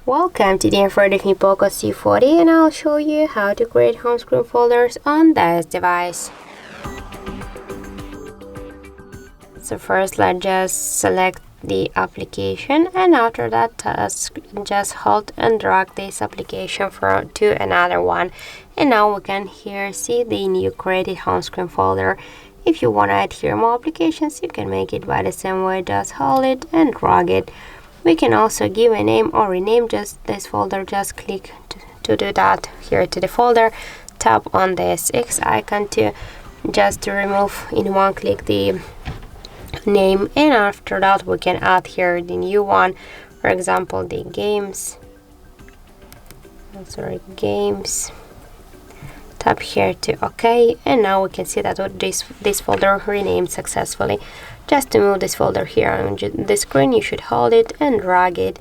Welcome, today I'm with me POCO C40 and I'll show you how to create home screen folders on this device. So first let's just select the application, and after that just hold and drag this application to another one, and now we can here see the new created home screen folder. If you want to add here more applications, you can make it by the same way, just hold it and drag it. We can also give a name or rename just this folder. Just click to do that here to the folder. Tap on this X icon to remove in one click the name, and after that we can add here the new one, for example the games. Tap here to OK, and now we can see that this folder renamed successfully. Just to move this folder here on the screen, you should hold it and drag it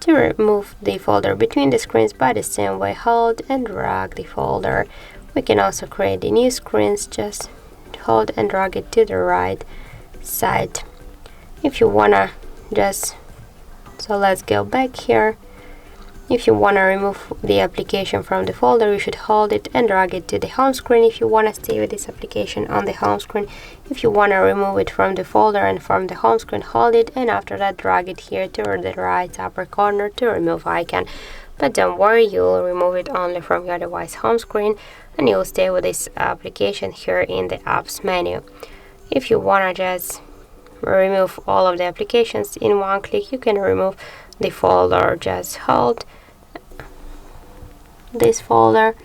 to remove the folder between the screens by the same way. Hold and drag the folder. We can also create the new screens. Just hold and drag it to the right side. If you wanna so let's go back here. If you want to remove the application from the folder, you should hold it and drag it to the home screen if you want to stay with this application on the home screen. If you want to remove it from the folder and from the home screen, hold it, and after that drag it here to the right upper corner to remove icon. But don't worry, you'll remove it only from your device home screen and you'll stay with this application here in the apps menu. If you want to just remove all of the applications in one click, you can remove the folder. Just hold this folder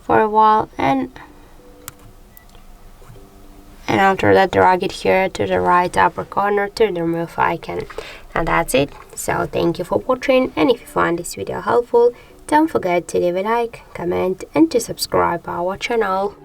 for a while and after that drag it here to the right upper corner to the remove icon. And that's it. So thank you for watching, and if you find this video helpful, don't forget to leave a like, comment and to subscribe our channel.